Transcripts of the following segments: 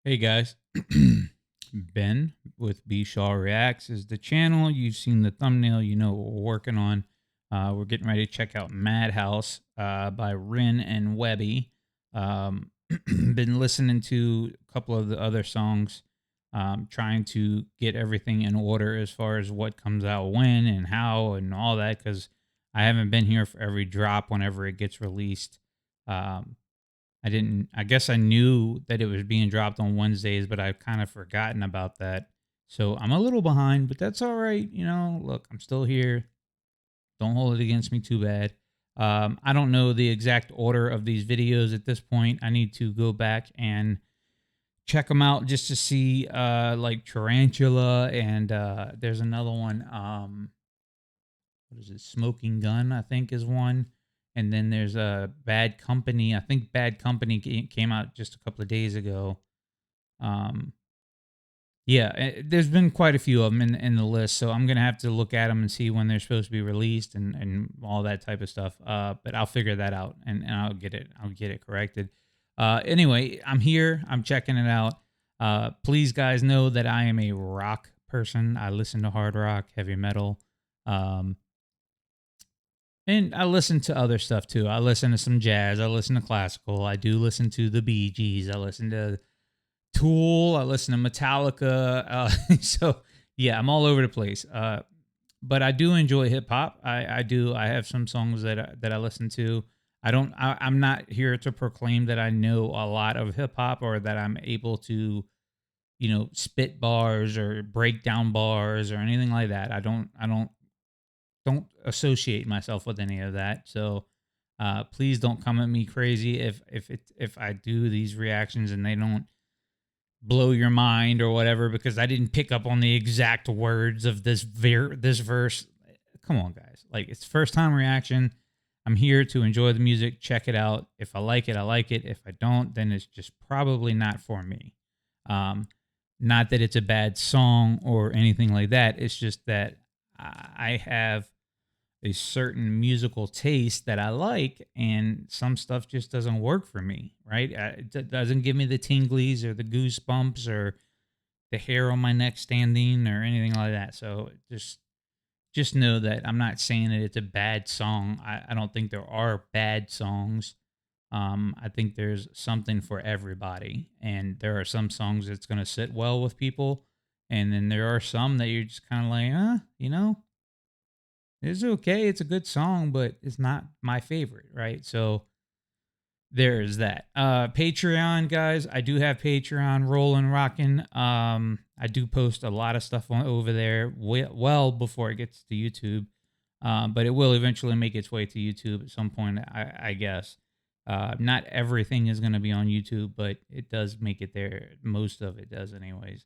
Hey guys, Ben with bShawReacts is the channel. You've seen the thumbnail, you know what we're working on. We're getting ready to check out Madhouse by Ren and Webby. Been listening to a couple of the other songs, trying to get everything in order as far as what comes out when and how and all that, because I haven't been here for every drop whenever it gets released. Um, I guess I knew that it was being dropped on Wednesdays, but I've kind of forgotten about that. So I'm a little behind, but that's all right. Look, I'm still here. Don't hold it against me too bad. I don't know the exact order of these videos at this point. I need to go back and check them out just to see, like Tarantula, and there's another one. What is it? Smoking Gun, I think, is one. And then there's a Bad Company. I think Bad Company came out just a couple of days ago. Um, yeah, there's been quite a few of them in the list, so I'm gonna have to look at them and see when they're supposed to be released and all that type of stuff. But I'll figure that out and I'll get it corrected. Anyway, I'm here. I'm checking it out. Please, guys, know that I am a rock person. I listen to hard rock, heavy metal. Um, and I listen to other stuff too. I listen to some jazz. I listen to classical. I do listen to the Bee Gees. I listen to Tool. I listen to Metallica. So yeah, I'm all over the place. But I do enjoy hip hop. I do. I have some songs that I listen to. I'm not here to proclaim that I know a lot of hip hop or that I'm able to, spit bars or break down bars or anything like that. I don't associate myself with any of that. So please don't come at me crazy if I do these reactions and they don't blow your mind or whatever because I didn't pick up on the exact words of this verse. Come on, guys. Like, it's first time reaction. I'm here to enjoy the music. Check it out. If I like it, I like it. If I don't, then it's just probably not for me. Not that it's a bad song or anything like that. It's just that I have a certain musical taste that I like, and some stuff just doesn't work for me, right? It doesn't give me the tinglies or the goosebumps or the hair on my neck standing or anything like that. So just know that I'm not saying that it's a bad song. I don't think there are bad songs. I think there's something for everybody, and there are some songs that's going to sit well with people, and then there are some that you're just kind of like, it's okay. It's a good song, but it's not my favorite, right? So there's that. Patreon, guys. I do have Patreon rolling, rocking. I do post a lot of stuff over there well before it gets to YouTube. But it will eventually make its way to YouTube at some point, I guess. Not everything is going to be on YouTube, but it does make it there. Most of it does anyways.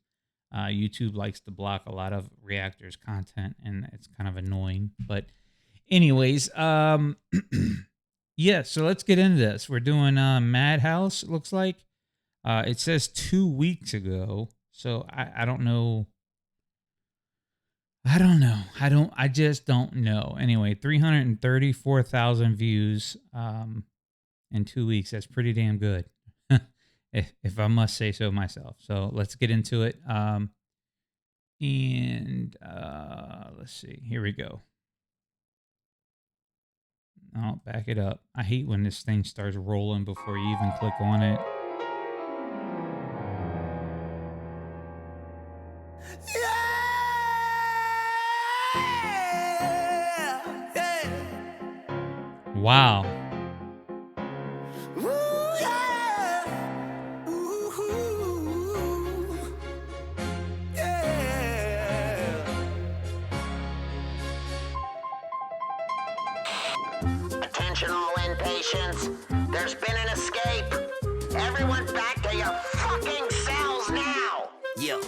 YouTube likes to block a lot of reactors content, and it's kind of annoying. But anyways, yeah, so let's get into this. We're doing Madhouse, it looks like. It says 2 weeks ago, so I don't know. I just don't know. Anyway, 334,000 views in 2 weeks. That's pretty damn good. If I must say so myself. So let's get into it. Let's see. Here we go. Oh, back it up. I hate when this thing starts rolling before you even click on it. Wow. Attention all inpatients, there's been an escape. Everyone back to your fucking cells now! Yeah.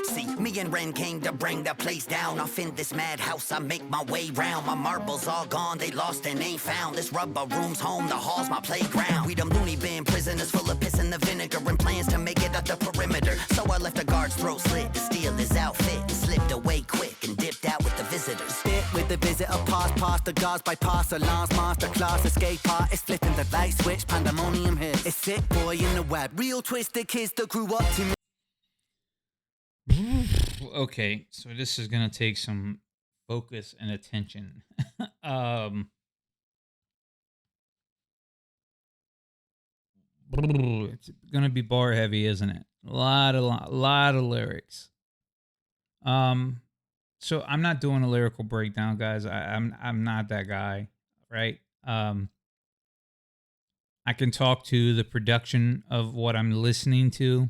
See, me and Ren came to bring the place down. Off in this madhouse, I make my way round. My marbles all gone, they lost and ain't found. This rubber room's home, the hall's my playground. We them loony bin prisoners full of piss and the vinegar, and plans to make it up the perimeter. So I left the guard's throat slit to steal his outfit and slipped away quick and dipped out with the visitors. Spit with the visitor pass past the guards, bypass alarms, masterclass, escape artist, flipping the light switch, pandemonium hits. It's sick boy in the web, real twisted kids that grew up to me. Okay, so this is gonna take some focus and attention. It's gonna be bar heavy, isn't it? A lot of lyrics. So I'm not doing a lyrical breakdown, guys. I'm not that guy, right? I can talk to the production of what I'm listening to.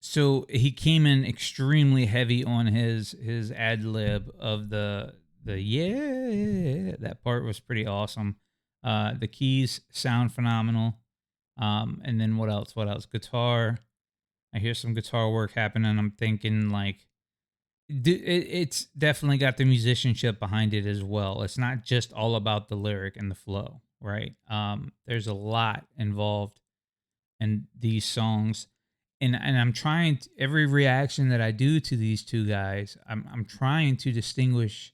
So he came in extremely heavy on his ad lib of the yeah, that part was pretty awesome. The keys sound phenomenal. And then what else? What else? Guitar. I hear some guitar work happening. I'm thinking like it's definitely got the musicianship behind it as well. It's not just all about the lyric and the flow, right? There's a lot involved in these songs, and I'm trying every reaction that I do to these two guys, I'm trying to distinguish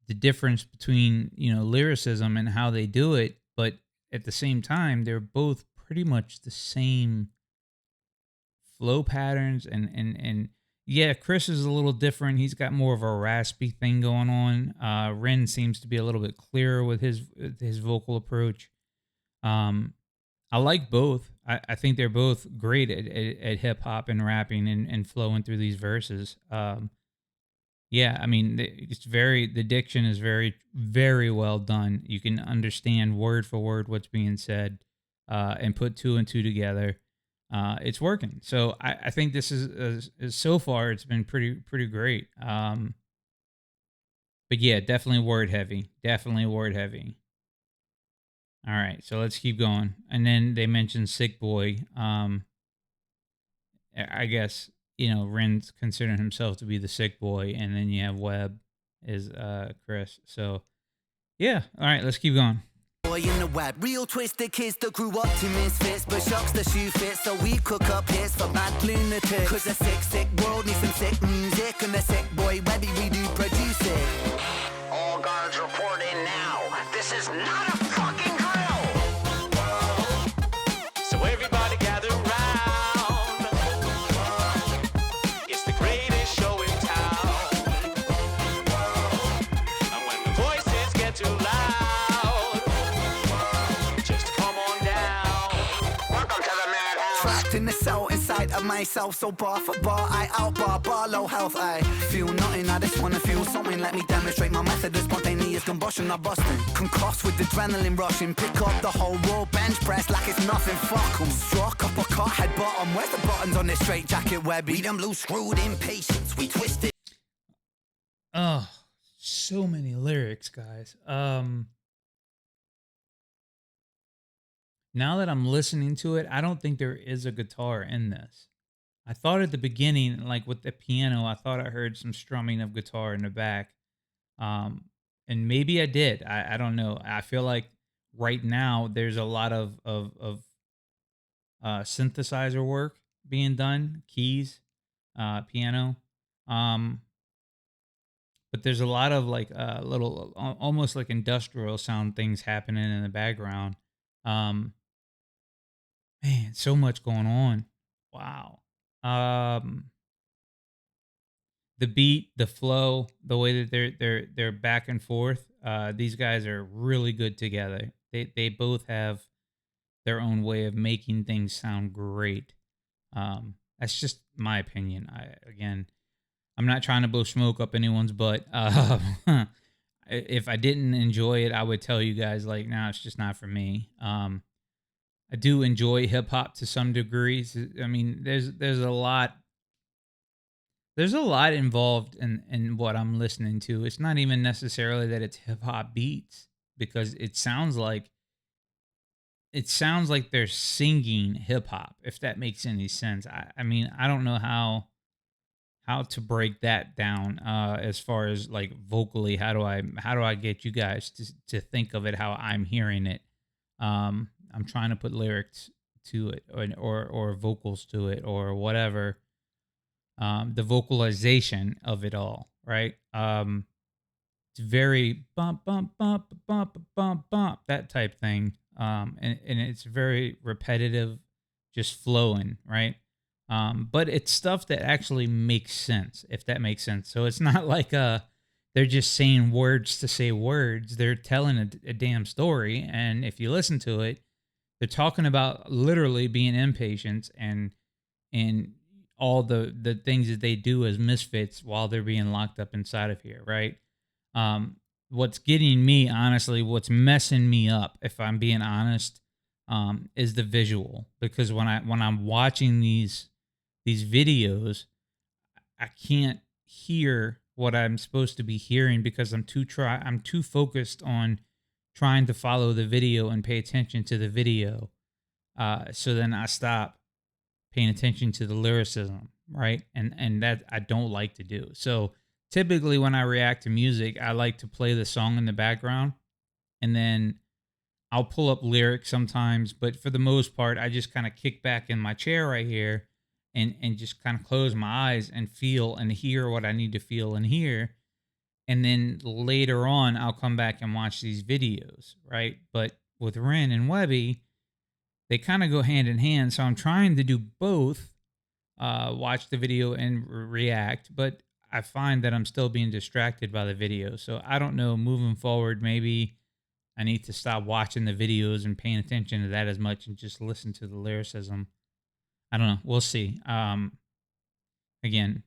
the difference between lyricism and how they do it, but at the same time they're both pretty much the same flow patterns and yeah, Chris is a little different. He's got more of a raspy thing going on. Ren seems to be a little bit clearer with his vocal approach. I like both. I think they're both great at hip hop and rapping and flowing through these verses. Yeah, I mean, the diction is very, very well done. You can understand word for word what's being said, and put two and two together. It's working. So I think this is so far it's been pretty great. But yeah, definitely word heavy. Definitely word heavy. All right, so let's keep going. And then they mentioned Sick Boy. I guess Ren's considering himself to be the sick boy, and then you have Webb is Chris. So yeah, all right, let's keep going. Boy in the web, real twisted kids that grew up to misfits, but shocks the shoe fits, so we cook up hits for bad lunatics. Cause a sick world needs some sick music, and the sick boy Webby, we do produce it. All guards report in now. This is not a fucking drill. So everybody gather round. It's the greatest show in town. And when the voices get too loud, just come on down. Welcome to the Madhouse. Trapped in the cell inside of myself, so bar for bar, I bar low health, I feel nothing, I just wanna feel something. Let me demonstrate my method of spontaneous combustion, I'm busting. Concussed with adrenaline rushing, pick up the whole raw bench press like it's nothing, fuck 'em. Struck up a cut, head bottom, where's the buttons on this straight jacket, Webby? We them blue screwed impatience, we twisted. Oh, so many lyrics, guys. Now that I'm listening to it, I don't think there is a guitar in this. I thought at the beginning, like with the piano, I thought I heard some strumming of guitar in the back. And maybe I did. I don't know. I feel like right now there's a lot of synthesizer work being done, keys, piano. Um, but there's a lot of like little, almost like industrial sound things happening in the background. Um, Man, so much going on. Wow. Um, the beat, the flow, the way that they're back and forth. These guys are really good together. They both have their own way of making things sound great. That's just my opinion. I'm not trying to blow smoke up anyone's butt. If I didn't enjoy it, I would tell you guys like, nah, it's just not for me. I do enjoy hip hop to some degrees. I mean, there's a lot involved in what I'm listening to. It's not even necessarily that it's hip hop beats, because it sounds like they're singing hip hop, if that makes any sense. I mean, I don't know how to break that down as far as like vocally. How do I get you guys to think of it how I'm hearing it? I'm trying to put lyrics to it or vocals to it or whatever. the vocalization of it all, right? It's very bump, bump, bump, bump, bump, bump, that type thing. And it's very repetitive, just flowing, right? But it's stuff that actually makes sense, if that makes sense. So it's not like they're just saying words to say words. They're telling a damn story, and if you listen to it, they're talking about literally being impatient and all the things that they do as misfits while they're being locked up inside of here, right? What's getting me, honestly, what's messing me up, if I'm being honest, is the visual. Because when I'm watching these videos, I can't hear what I'm supposed to be hearing because I'm too focused on trying to follow the video and pay attention to the video. So then I stop paying attention to the lyricism, right? And that I don't like to do. So typically when I react to music, I like to play the song in the background, and then I'll pull up lyrics sometimes, but for the most part, I just kind of kick back in my chair right here and just kind of close my eyes and feel and hear what I need to feel and hear. And then later on, I'll come back and watch these videos, right? But with Ren and Webby, they kind of go hand in hand. So I'm trying to do both, watch the video and react, but I find that I'm still being distracted by the video. So I don't know, moving forward, maybe I need to stop watching the videos and paying attention to that as much and just listen to the lyricism. I don't know. We'll see. Again,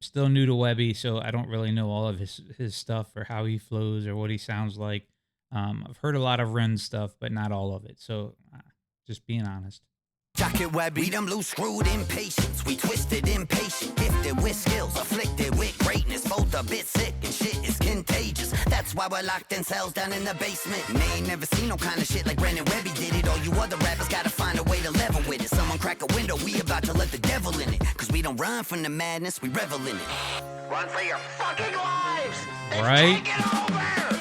still new to Webby, so I don't really know all of his stuff or how he flows or what he sounds like. I've heard a lot of Ren stuff, but not all of it. So just being honest. Jacket Webby, we them loose screwed impatience. We twisted impatient, gifted with skills, afflicted with greatness. Both a bit sick and shit is contagious. That's why we're locked in cells down in the basement. And they ain't never seen no kind of shit like Ren and Webby did it. All you other rappers gotta find a way to level with it. Someone crack a window, we about to let the devil in it. Cause we don't run from the madness, we revel in it. Run for your fucking lives! It's Right. taking over!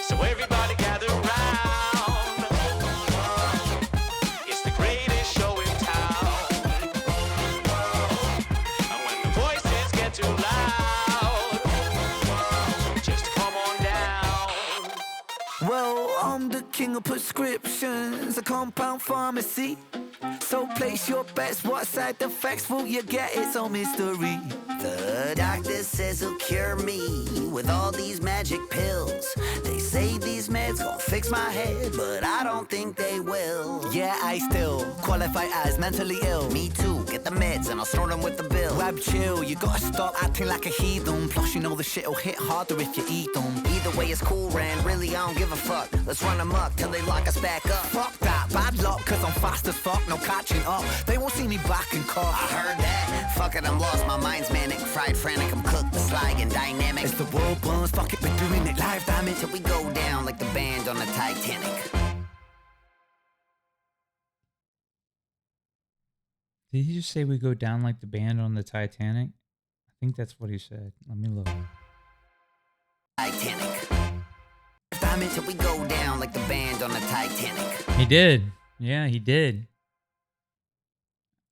So everybody gather round. It's the greatest show in town. And when the voices get too loud, just come on down. Well, I'm the king of prescriptions, a compound pharmacy. So place your bets, what side the facts will you get? It's all mystery. The doctor says he'll cure me with all these magic pills. They say these meds gon' fix my head, but I don't think they will. Yeah, I still qualify as mentally ill. Me too, get the meds and I'll snort them with the bill. Web chill, you gotta stop acting like a heathen. Plus you know the shit'll hit harder if you eat them. Either way it's cool, Ren, really I don't give a fuck. Let's run amok till they lock us back up. Fuck that, bad luck, cause I'm fast as fuck, no catching up. They won't see me back in I cough. heard that. Fuck it, I'm lost, my mind's manic. Fried frantic, I'm cooked, the slag and dynamic. As the world burns, fuck it, we're doing it live, damn it. Till we go down like the band on the Titanic. Did he just say we go down like the band on the Titanic? I think that's what he said. Let me look. Titanic. Damn it, till we go down like the band on the Titanic. He did. Yeah, he did.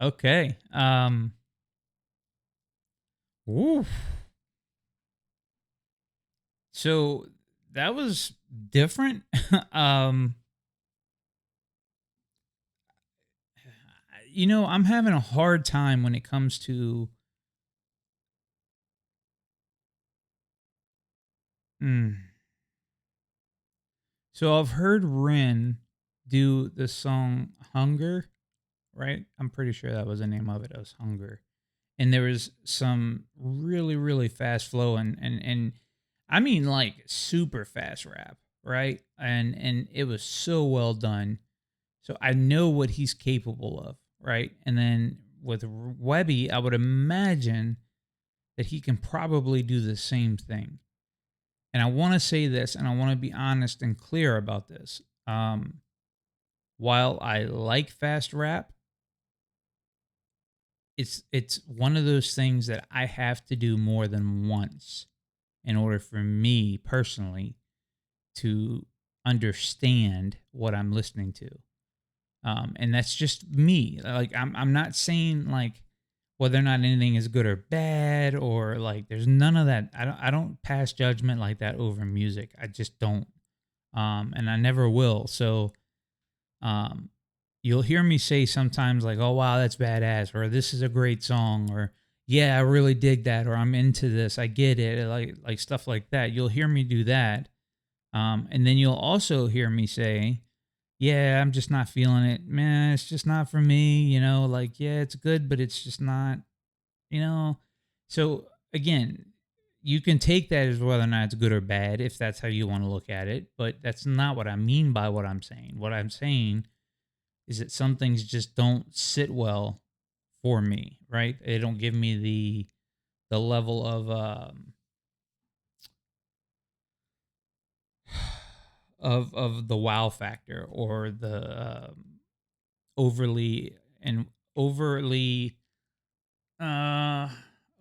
Okay. Oof. So that was different. You know, I'm having a hard time when it comes to So I've heard Ren do the song Hunger, right? I'm pretty sure that was the name of it. It was Hunger. And there was some really, really fast flow and I mean like super fast rap, right? And it was so well done. So I know what he's capable of, right? And then with Webby, I would imagine that he can probably do the same thing. And I want to say this, and I want to be honest and clear about this. While I like fast rap, it's one of those things that I have to do more than once in order for me personally to understand what I'm listening to. And that's just me. Like I'm not saying like whether or not anything is good or bad, or like there's none of that. I don't pass judgment like that over music. I just don't. And I never will. So um you'll hear me say sometimes like, "Oh wow, that's badass," or "This is a great song," or "Yeah, I really dig that," or "I'm into this. I get it." Like stuff like that. You'll hear me do that. And then you'll also hear me say, "Yeah, I'm just not feeling it. Man, it's just not for me, like, yeah, it's good, but it's just not, you know." So again, you can take that as whether or not it's good or bad if that's how you want to look at it, but that's not what I mean by what I'm saying. What I'm saying is that some things just don't sit well for me, right? They don't give me the level of the wow factor, or the overly and overly uh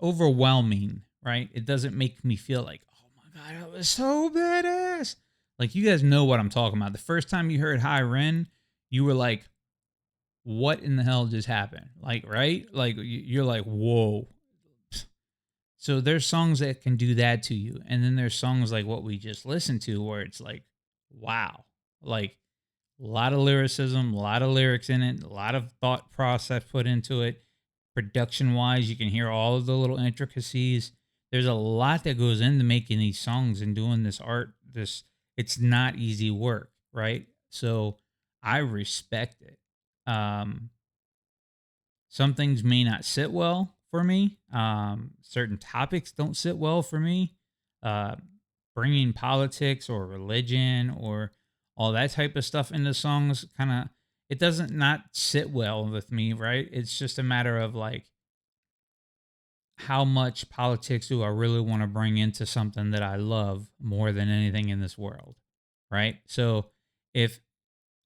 overwhelming, right? It doesn't make me feel like, "Oh my god, that was so badass." Like, you guys know what I'm talking about. The first time you heard Hi Ren, you were like, "What in the hell just happened?" Like, right? Like, you're like, "Whoa." So there's songs that can do that to you. And then there's songs like what we just listened to where it's like, wow. Like, a lot of lyricism, a lot of lyrics in it, a lot of thought process put into it. Production wise, you can hear all of the little intricacies. There's a lot that goes into making these songs and doing this art. It's not easy work, right? So I respect it. Um, some things may not sit well for me. Certain topics don't sit well for me. Uh, Bringing politics or religion or all that type of stuff into songs, kind of, it doesn't not sit well with me, right? It's just a matter of like, how much politics do I really want to bring into something that I love more than anything in this world, right? So if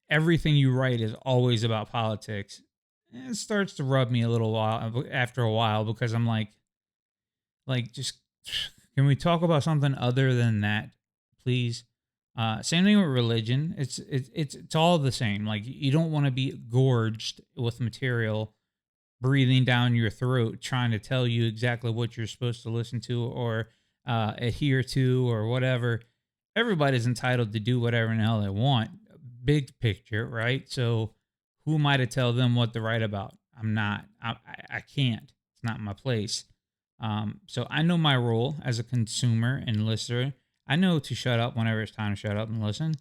everything you write is always about politics, it starts to rub me a little while after a while, because I'm like, just, can we talk about something other than that, please? Same thing with religion. It's all the same. Like, you don't want to be gorged with material breathing down your throat, trying to tell you exactly what you're supposed to listen to, or adhere to, or whatever. Everybody's entitled to do whatever in the hell they want. Big picture, right? So who am I to tell them what to write about? I'm not. I can't. It's not my place. So I know my role as a consumer and listener. I know to shut up whenever it's time to shut up and listen.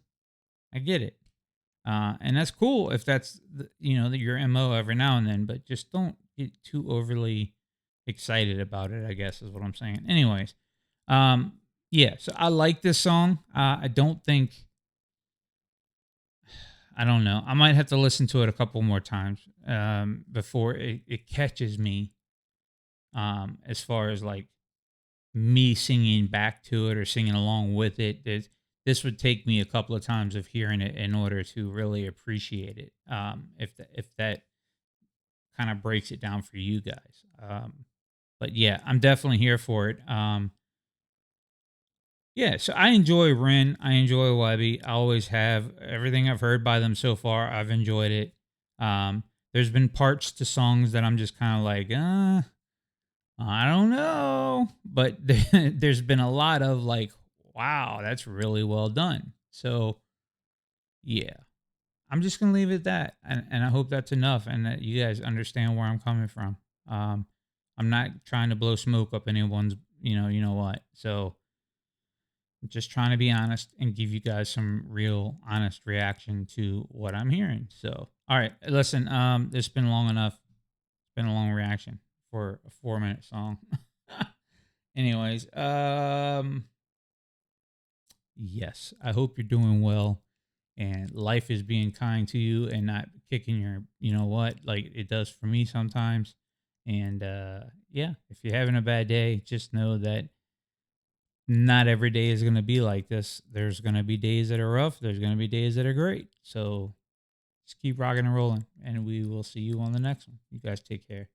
I get it. And that's cool if that's your MO every now and then, but just don't get too overly excited about it, I guess is what I'm saying. Anyways, yeah, so I like this song. I don't think, I don't know. I might have to listen to it a couple more times before it catches me, as far as like me singing back to it or singing along with it. This would take me a couple of times of hearing it in order to really appreciate it. If that kind of breaks it down for you guys. But yeah, I'm definitely here for it. Yeah, so I enjoy Ren. I enjoy Webby. I always have. Everything I've heard by them so far, I've enjoyed it. There's been parts to songs that I'm just kind of like, I don't know. But there's been a lot of like, wow, that's really well done. So yeah, I'm just gonna leave it at that, and I hope that's enough, and that you guys understand where I'm coming from. I'm not trying to blow smoke up anyone's, you know what. So I'm just trying to be honest and give you guys some real honest reaction to what I'm hearing. So, all right, listen, it's been long enough. It's been a long reaction for a 4-minute song. Anyways, yes, I hope you're doing well and life is being kind to you and not kicking your, like it does for me sometimes. And yeah, if you're having a bad day, just know that not every day is going to be like this. There's going to be days that are rough. There's going to be days that are great. So just keep rocking and rolling, and we will see you on the next one. You guys take care.